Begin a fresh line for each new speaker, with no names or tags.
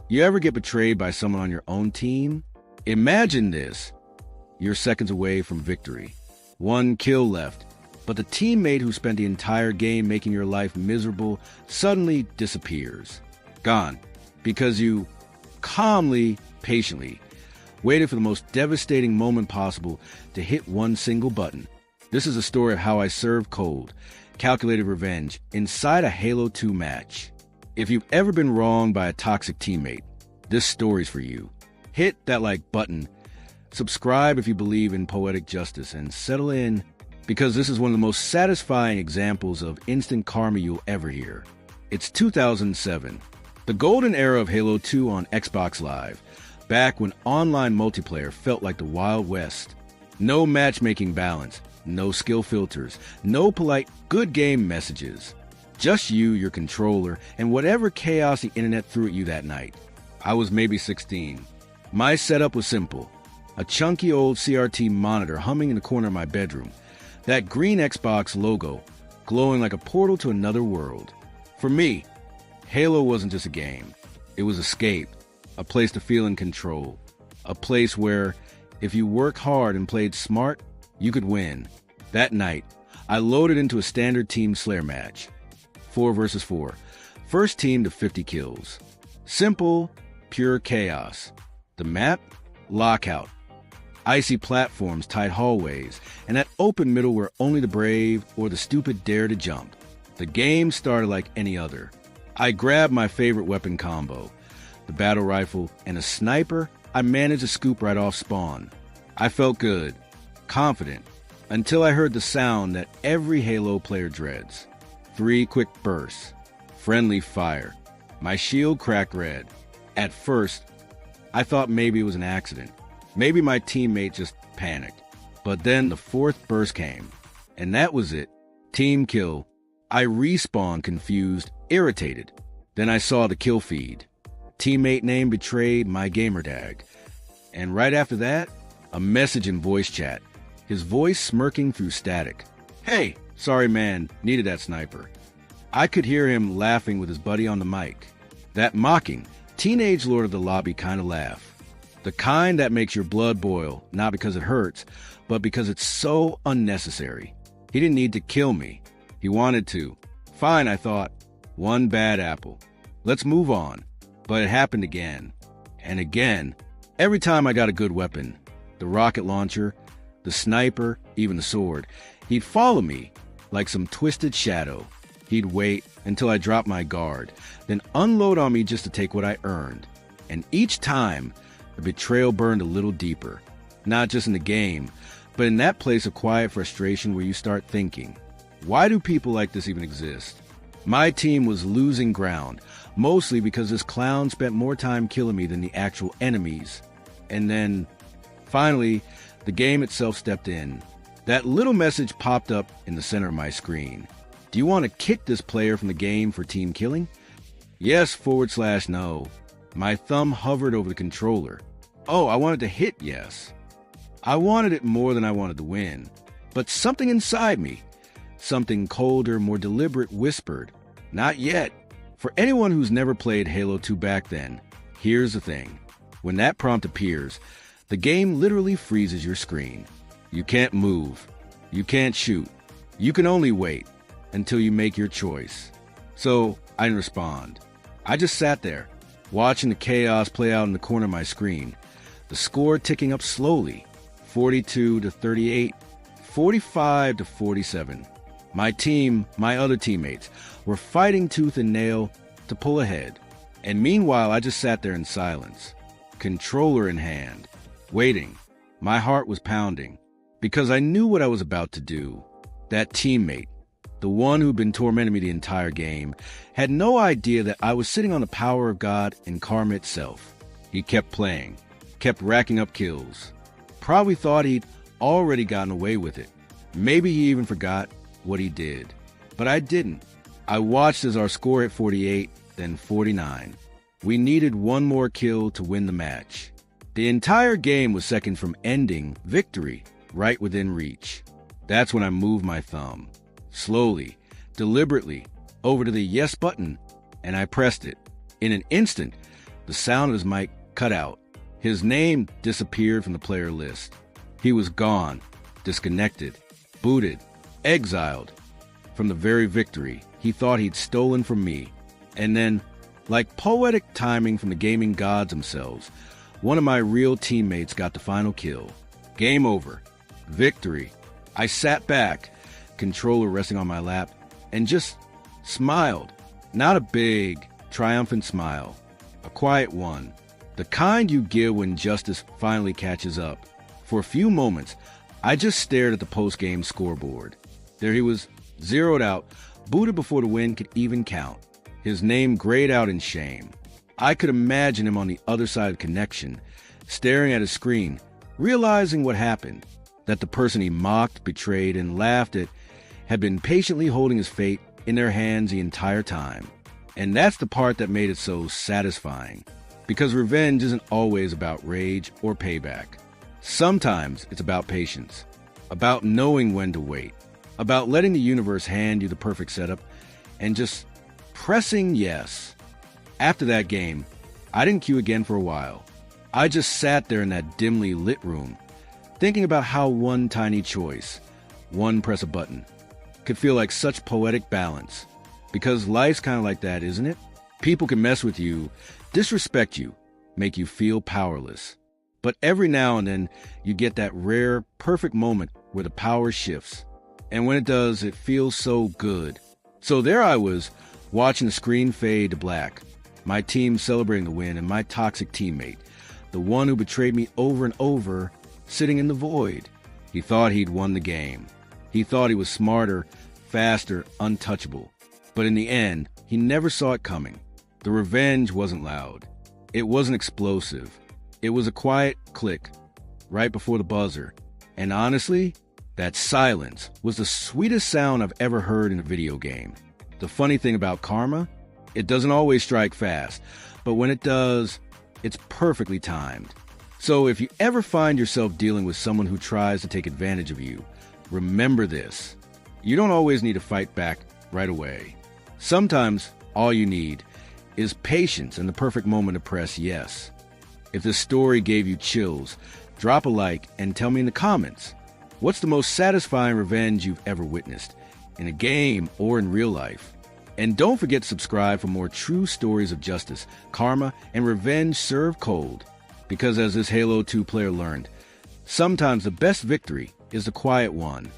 You ever get betrayed by someone on your own team? Imagine this. You're seconds away from victory. One kill left, but the teammate who spent the entire game making your life miserable suddenly disappears. Gone. Because you calmly, patiently waited for the most devastating moment possible to hit one single button. This is a story of how I served cold, calculated revenge inside a Halo 2 match. If you've ever been wronged by a toxic teammate, this story's for you. Hit that like button, subscribe if you believe in poetic justice, and settle in, because this is one of the most satisfying examples of instant karma you'll ever hear. It's 2007, the golden era of Halo 2 on Xbox Live, back when online multiplayer felt like the Wild West. No matchmaking balance, no skill filters, no polite good game messages. Just you, your controller, and whatever chaos the internet threw at you that night. I was maybe 16. My setup was simple. A chunky old CRT monitor humming in the corner of my bedroom. That green Xbox logo glowing like a portal to another world. For me, Halo wasn't just a game. It was escape, a place to feel in control, a place where, if you worked hard and played smart, you could win. That night, I loaded into a standard team Slayer match. 4 versus 4. First team to 50 kills. Simple, pure chaos. The map? Lockout. Icy platforms, tight hallways, and that open middle where only the brave or the stupid dare to jump. The game started like any other. I grabbed my favorite weapon combo, the battle rifle, and a sniper. I managed to scoop right off spawn. I felt good, confident, until I heard the sound that every Halo player dreads. 3 quick bursts. Friendly fire. My shield cracked red. At first, I thought maybe it was an accident. Maybe my teammate just panicked. But then the 4th burst came. And that was it. Team kill. I respawned confused, irritated. Then I saw the kill feed. Teammate name betrayed, my gamertag. And right after that, a message in voice chat. His voice smirking through static. Hey, sorry man, needed that sniper. I could hear him laughing with his buddy on the mic. That mocking, teenage Lord of the Lobby kind of laugh. The kind that makes your blood boil, not because it hurts, but because it's so unnecessary. He didn't need to kill me. He wanted to. Fine, I thought. One bad apple. Let's move on. But it happened again. And again. Every time I got a good weapon, the rocket launcher, the sniper, even the sword, he'd follow me like some twisted shadow. He'd wait until I dropped my guard, then unload on me just to take what I earned. And each time, the betrayal burned a little deeper. Not just in the game, but in that place of quiet frustration where you start thinking, why do people like this even exist? My team was losing ground, mostly because this clown spent more time killing me than the actual enemies. And then, finally, the game itself stepped in. That little message popped up in the center of my screen. Do you want to kick this player from the game for team killing? Yes/no. My thumb hovered over the controller. Oh, I wanted to hit yes. I wanted it more than I wanted to win. But something inside me, something colder, more deliberate, whispered, not yet. For anyone who's never played Halo 2 back then, here's the thing. When that prompt appears, the game literally freezes your screen. You can't move. You can't shoot. You can only wait until you make your choice. So I didn't respond. I just sat there, watching the chaos play out in the corner of my screen. The score ticking up slowly, 42-38, 45-47. My team, my other teammates, were fighting tooth and nail to pull ahead. And meanwhile, I just sat there in silence, controller in hand, waiting. My heart was pounding, because I knew what I was about to do. That teammate, the one who'd been tormenting me the entire game, had no idea that I was sitting on the power of God and karma itself. He kept playing, kept racking up kills. Probably thought he'd already gotten away with it. Maybe he even forgot what he did. But I didn't. I watched as our score hit 48, then 49. We needed one more kill to win the match. The entire game was seconds from ending, victory, right within reach. That's when I moved my thumb, slowly, deliberately, over to the yes button, and I pressed it. In an instant, The sound of his mic cut out. His name disappeared from the player list. He was gone, disconnected, booted, exiled from the very victory he thought he'd stolen from me. And then, like poetic timing from the gaming gods themselves, one of my real teammates got the final kill. Game over. Victory. I sat back, controller resting on my lap, and just smiled. Not a big, triumphant smile. A quiet one. The kind you give when justice finally catches up. For a few moments, I just stared at the post-game scoreboard. There he was, zeroed out, booted before the win could even count. His name grayed out in shame. I could imagine him on the other side of the connection, staring at his screen, realizing what happened, that the person he mocked, betrayed, and laughed at had been patiently holding his fate in their hands the entire time. And that's the part that made it so satisfying. Because revenge isn't always about rage or payback. Sometimes it's about patience, about knowing when to wait, about letting the universe hand you the perfect setup, and just pressing yes. After that game, I didn't queue again for a while. I just sat there in that dimly lit room, thinking about how one tiny choice, one press a button, could feel like such poetic balance. Because life's kind of like that, isn't it? People can mess with you, disrespect you, make you feel powerless. But every now and then, you get that rare, perfect moment where the power shifts. And when it does, it feels so good. So there I was, watching the screen fade to black, my team celebrating the win, and my toxic teammate, the one who betrayed me over and over, sitting in the void. He thought he'd won the game. He thought he was smarter, faster, untouchable. But in the end, he never saw it coming. The revenge wasn't loud. It wasn't explosive. It was a quiet click, right before the buzzer. And honestly, that silence was the sweetest sound I've ever heard in a video game. The funny thing about karma, it doesn't always strike fast, but when it does, it's perfectly timed. So if you ever find yourself dealing with someone who tries to take advantage of you, remember this. You don't always need to fight back right away. Sometimes all you need is patience and the perfect moment to press yes. If this story gave you chills, drop a like and tell me in the comments, what's the most satisfying revenge you've ever witnessed, in a game or in real life? And don't forget to subscribe for more true stories of justice, karma, and revenge served cold. Because as this Halo 2 player learned, sometimes the best victory is the quiet one.